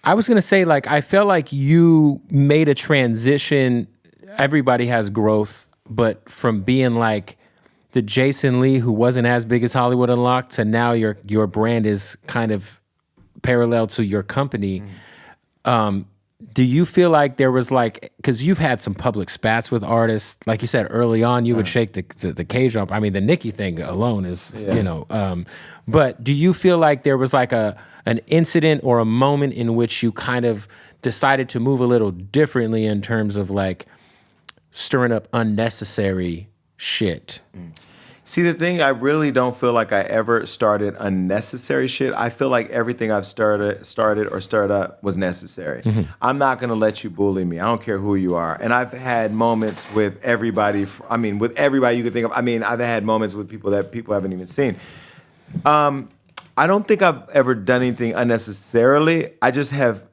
I was going to say, like, I felt like you made a transition. Everybody has growth, but from being like the Jason Lee who wasn't as big as Hollywood Unlocked to now your brand is kind of parallel to your company. Do you feel like there was like, because you've had some public spats with artists, like you said early on, you would shake the cage up. I mean, the Nicki thing alone is, but do you feel like there was like an incident or a moment in which you kind of decided to move a little differently in terms of like stirring up unnecessary shit? See, the thing, I really don't feel like I ever started unnecessary shit. I feel like everything I've started up was necessary. I'm not going to let you bully me. I don't care who you are. And I've had moments with everybody. I mean, with everybody you could think of. I mean, I've had moments with people that people haven't even seen. I don't think I've ever done anything unnecessarily. I just have,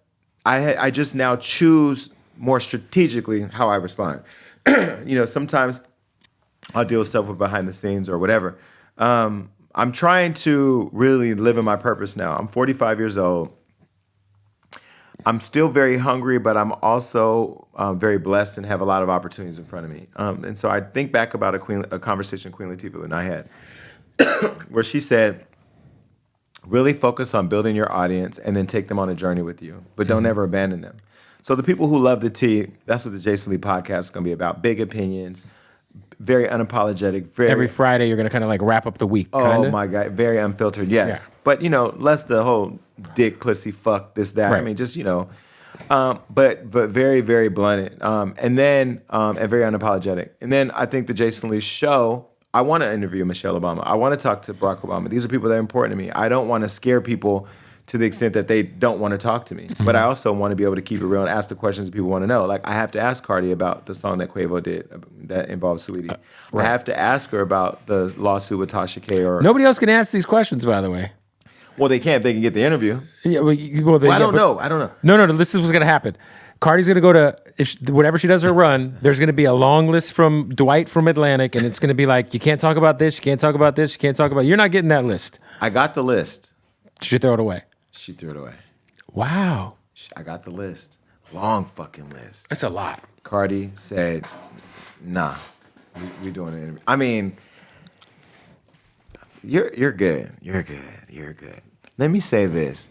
I just now choose more strategically how I respond. Sometimes I'll deal with stuff with behind the scenes or whatever. I'm trying to really live in my purpose now. I'm 45 years old. I'm still very hungry, but I'm also very blessed and have a lot of opportunities in front of me. And so I think back about a conversation Queen Latifah and I had where she said, really focus on building your audience and then take them on a journey with you, but don't ever abandon them. So the people who love the tea, that's what the Jason Lee podcast is going to be about. Big opinions, very unapologetic. Every Friday, you're going to kind of like wrap up the week. Oh, my God. Very unfiltered, yes. Yeah. But, less the whole dick, pussy, fuck, this, that. Right. I mean, just, but very, very blunted. And very unapologetic. And then I think the Jason Lee show, I want to interview Michelle Obama. I want to talk to Barack Obama. These are people that are important to me. I don't want to scare people to the extent that they don't want to talk to me. Mm-hmm. But I also want to be able to keep it real and ask the questions that people want to know. Like, I have to ask Cardi about the song that Quavo did that involves Saweetie. Right. I have to ask her about the lawsuit with Tasha K. Nobody else can ask these questions, by the way. Well, they can if they can get the interview. Yeah, I don't know. No. This is what's going to happen. Cardi's going to go to, whenever she does her run, there's going to be a long list from Dwight from Atlantic, and it's going to be like, you can't talk about this, you can't talk about this, you can't talk about... You're not getting that list. I got the list. Did you throw it away? She threw it away. Wow. I got the list. Long fucking list. That's a lot. Cardi said, nah, we doing an interview. I mean, you're good. You're good. Let me say this.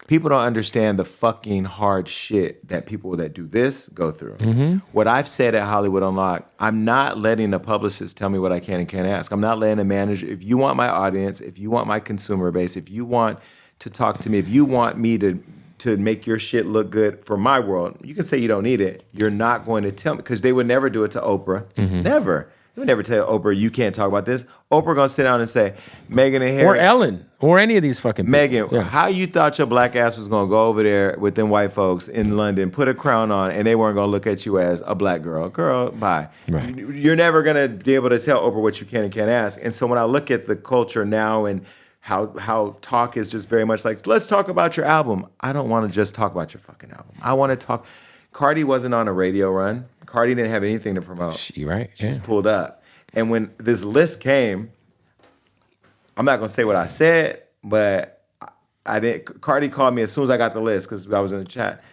People don't understand the fucking hard shit that people that do this go through. Mm-hmm. What I've said at Hollywood Unlocked, I'm not letting a publicist tell me what I can and can't ask. I'm not letting a manager, if you want my audience, if you want my consumer base, if you want to talk to me, if you want me to make your shit look good for my world, you can say you don't need it. You're not going to tell me, because they would never do it to Oprah. Mm-hmm. Never. They would never tell Oprah, you can't talk about this. Oprah gonna sit down and say, Meghan and Harry. Or Ellen. Or any of these fucking people. Meghan, how you thought your black ass was gonna go over there with them white folks in London, put a crown on, and they weren't gonna look at you as a black girl. Girl, bye. Right. You're never gonna be able to tell Oprah what you can and can't ask. And so when I look at the culture now and how talk is just very much like, let's talk about your album. I don't want to just talk about your fucking album. I want to talk. Cardi wasn't on a radio run. Cardi didn't have anything to promote. She just pulled up. And when this list came, I'm not going to say what I said, but I didn't. Cardi called me as soon as I got the list because I was in the chat,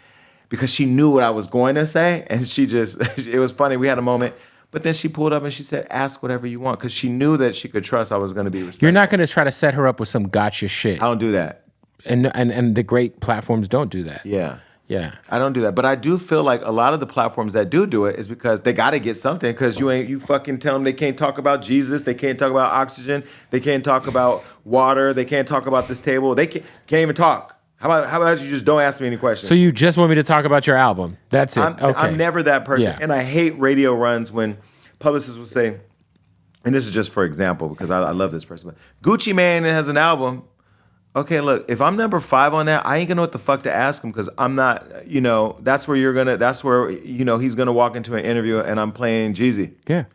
because she knew what I was going to say. And she just, it was funny. We had a moment. But then she pulled up and she said, ask whatever you want, because she knew that she could trust I was going to be respectful. You're not going to try to set her up with some gotcha shit. I don't do that. And the great platforms don't do that. Yeah. Yeah. I don't do that. But I do feel like a lot of the platforms that do it is because they got to get something, because you fucking tell them they can't talk about Jesus, they can't talk about oxygen, they can't talk about water, they can't talk about this table, they can't even talk. How about you just don't ask me any questions? So you just want me to talk about your album? That's it. I'm never that person. Yeah. And I hate radio runs when publicists will say, and this is just for example because I love this person, but Gucci Mane has an album. Okay, look, if I'm number 5 on that, I ain't gonna know what the fuck to ask him, because I'm not, that's where he's gonna walk into an interview and I'm playing Jeezy. Yeah.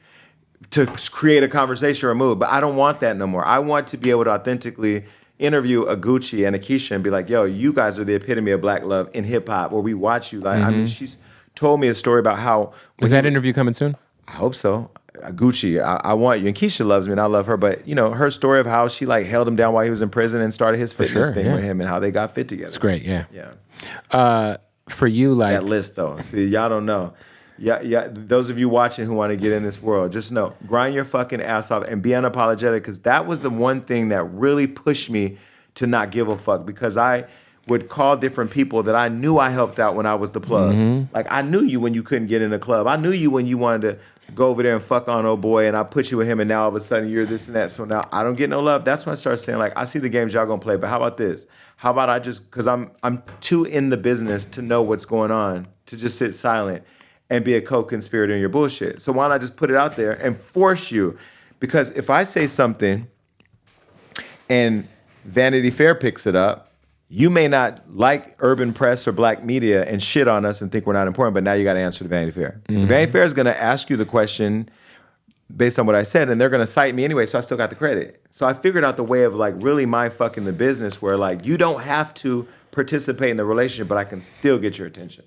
To create a conversation or a mood. But I don't want that no more. I want to be able to authentically interview a Gucci and a Keisha and be like, yo, you guys are the epitome of black love in hip hop, where we watch you. Like, I mean, she's told me a story about how... Is that interview coming soon? I hope so. Gucci, I want you. And Keisha loves me and I love her. But, you know, her story of how she like held him down while he was in prison and started his fitness thing with him and how they got fit together. It's great, yeah. Yeah. For you, like... That list, though. See, y'all don't know. Yeah. Those of you watching who want to get in this world, just know, grind your fucking ass off and be unapologetic, because that was the one thing that really pushed me to not give a fuck, because I would call different people that I knew I helped out when I was the plug. Like, I knew you when you couldn't get in a club. I knew you when you wanted to go over there and fuck on old boy, and I put you with him, and now all of a sudden you're this and that. So now I don't get no love. That's when I start saying, like, I see the games y'all gonna play, but how about this? How about I just, because I'm too in the business to know what's going on, to just sit silent and be a co-conspirator in your bullshit. So why don't I just put it out there and force you? Because if I say something and Vanity Fair picks it up, you may not like urban press or black media and shit on us and think we're not important, but now you got to answer to Vanity Fair. Vanity Fair is going to ask you the question based on what I said, and they're going to cite me anyway, so I still got the credit. So I figured out the way of like really mind fucking the business where like you don't have to participate in the relationship, but I can still get your attention.